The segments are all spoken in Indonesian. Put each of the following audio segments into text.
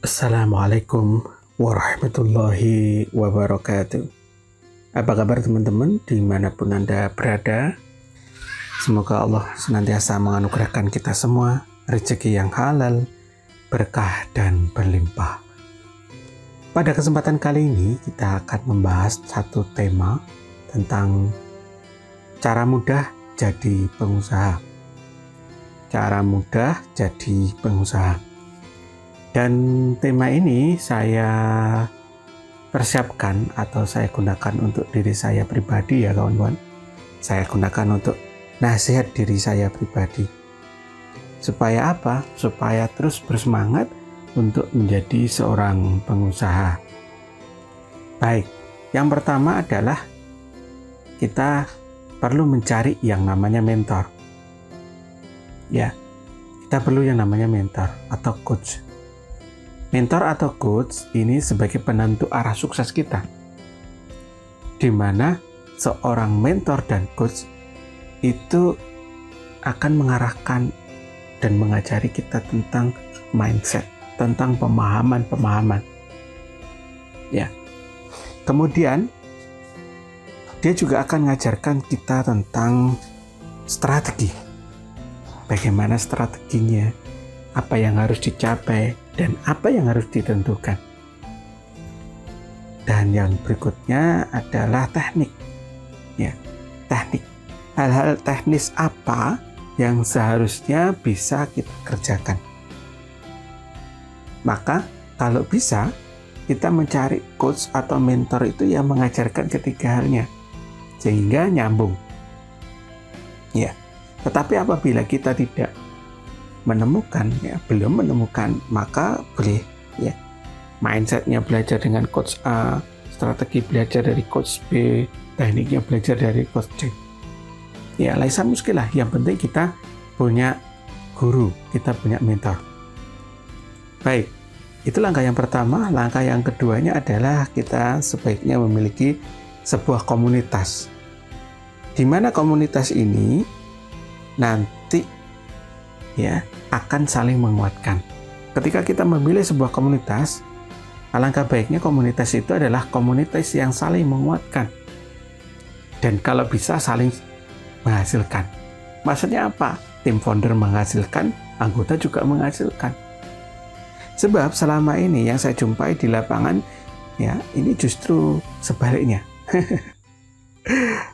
Assalamualaikum warahmatullahi wabarakatuh. Apa kabar teman-teman dimanapun Anda berada? Semoga Allah senantiasa menganugerahkan kita semua rezeki yang halal, berkah dan berlimpah. Pada kesempatan kali ini kita akan membahas satu tema tentang cara mudah jadi pengusaha. Cara mudah jadi pengusaha. Dan tema ini saya persiapkan atau saya gunakan untuk diri saya pribadi ya kawan-kawan. Saya gunakan untuk nasihat diri saya pribadi. Supaya apa? Supaya terus bersemangat untuk menjadi seorang pengusaha. Baik, yang pertama adalah kita perlu mencari yang namanya mentor. Ya, kita perlu yang namanya mentor atau coach. Mentor atau coach ini sebagai penentu arah sukses kita, di mana seorang mentor dan coach itu akan mengarahkan dan mengajari kita tentang mindset, tentang pemahaman-pemahaman. Ya. Kemudian dia juga akan mengajarkan kita tentang strategi. Bagaimana strateginya, apa yang harus dicapai, dan apa yang harus ditentukan. Dan yang berikutnya adalah teknik. Ya, teknik. Hal-hal teknis apa yang seharusnya bisa kita kerjakan. Maka kalau bisa kita mencari coach atau mentor itu yang mengajarkan ketiga halnya sehingga nyambung. Ya. Tetapi apabila kita tidak menemukan, ya belum menemukan, maka boleh ya mindsetnya belajar dengan coach A, strategi belajar dari coach B, tekniknya belajar dari coach C. Ya laisa muskilah, yang penting kita punya guru, kita punya mentor. Baik, itu langkah yang pertama. Langkah yang keduanya adalah kita sebaiknya memiliki sebuah komunitas, di mana komunitas ini nanti ya akan saling menguatkan. Ketika kita memilih sebuah komunitas, alangkah baiknya komunitas itu adalah komunitas yang saling menguatkan dan kalau bisa saling menghasilkan. Maksudnya apa? Tim founder menghasilkan, anggota juga menghasilkan. Sebab selama ini yang saya jumpai di lapangan ya ini justru sebaliknya.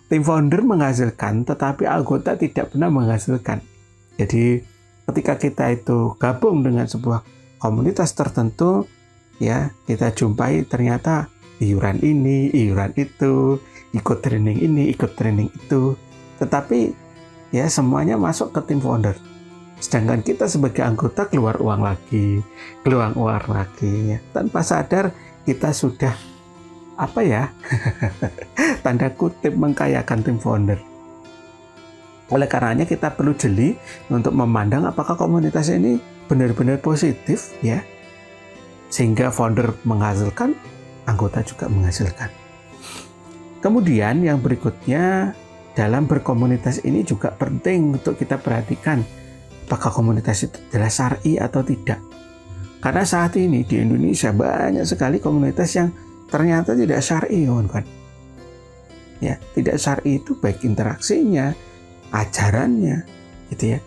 Tim founder menghasilkan tetapi anggota tidak pernah menghasilkan. Jadi ketika kita itu gabung dengan sebuah komunitas tertentu, ya kita jumpai ternyata iuran ini, iuran itu, ikut training ini, ikut training itu. Tetapi ya semuanya masuk ke tim founder. Sedangkan kita sebagai anggota keluar uang lagi, ya. Tanpa sadar kita sudah apa ya? Tanda kutip mengkayakan tim founder. Oleh karenanya kita perlu jeli untuk memandang apakah komunitas ini benar-benar positif ya. Sehingga founder menghasilkan, anggota juga menghasilkan. Kemudian yang berikutnya dalam berkomunitas ini juga penting untuk kita perhatikan apakah komunitas itu adalah syar'i atau tidak. Karena saat ini di Indonesia banyak sekali komunitas yang ternyata tidak syar'i, kan? Ya, tidak syar'i itu baik interaksinya, ajarannya, gitu ya.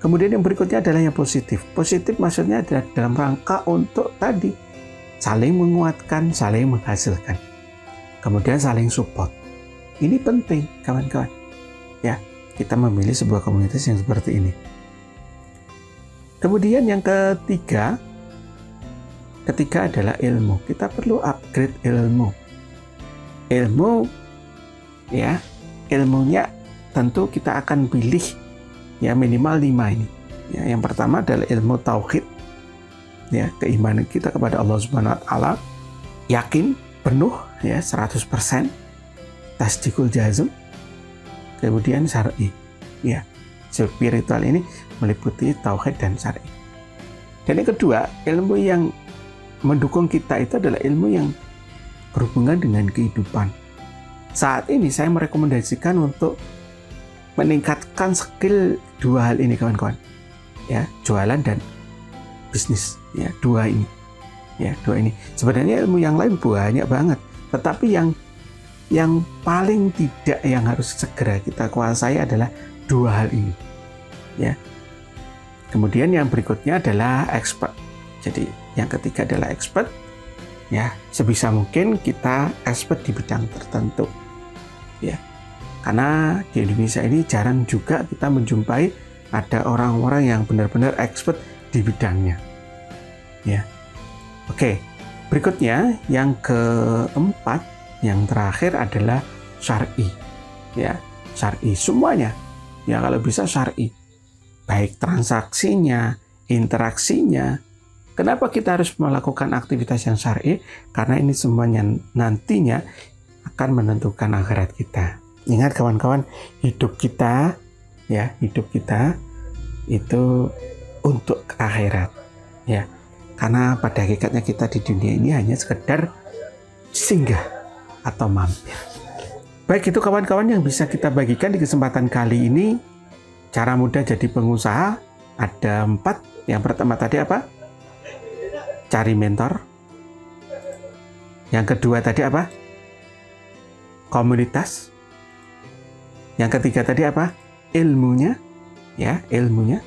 Kemudian yang berikutnya adalah yang positif. Positif maksudnya adalah dalam rangka untuk tadi saling menguatkan, saling menghasilkan. Kemudian saling support. Ini penting, kawan-kawan. Ya, kita memilih sebuah komunitas yang seperti ini. Kemudian yang ketiga adalah ilmu. Kita perlu upgrade ilmu. Ya, ilmunya tentu kita akan pilih ya minimal 5 ini. Ya, yang pertama adalah ilmu tauhid. Ya, keimanan kita kepada Allah Subhanahu wa taala, yakin penuh ya 100%, tasdikul jazm. Kemudian syar'i. Ya, spiritual ini meliputi tauhid dan syar'i. Dan yang kedua, ilmu yang mendukung kita itu adalah ilmu yang berhubungan dengan kehidupan. saat ini saya merekomendasikan untuk meningkatkan skill dua hal ini kawan-kawan, ya, jualan dan bisnis, ya, dua ini. Sebenarnya ilmu yang lain banyak banget, tetapi yang paling tidak yang harus segera kita kuasai adalah dua hal ini, ya. Kemudian yang berikutnya adalah expert. Jadi yang ketiga adalah expert, ya, sebisa mungkin kita expert di bidang tertentu, ya, karena di Indonesia ini jarang juga kita menjumpai ada orang-orang yang benar-benar expert di bidangnya, ya. Oke, berikutnya yang keempat, yang terakhir adalah syar'i, ya, syar'i semuanya, ya, kalau bisa syar'i, baik transaksinya, interaksinya. Kenapa kita harus melakukan aktivitas yang syar'i? Karena ini semuanya nantinya akan menentukan akhirat kita. Ingat kawan-kawan, hidup kita, ya, hidup kita itu untuk akhirat, ya. Karena pada hakikatnya kita di dunia ini hanya sekedar singgah atau mampir. Baik, itu kawan-kawan yang bisa kita bagikan di kesempatan kali ini. Cara mudah jadi pengusaha ada 4. Yang pertama tadi apa? Cari mentor. Yang kedua tadi apa? Komunitas. Yang ketiga tadi apa? Ilmunya, ya, ilmunya.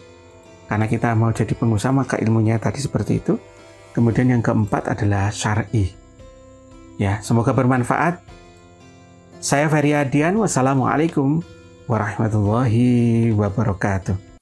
Karena kita mau jadi pengusaha maka ilmunya tadi seperti itu. Kemudian yang keempat adalah syar'i. Ya, semoga bermanfaat. Saya Ferry Adian. Wassalamualaikum warahmatullahi wabarakatuh.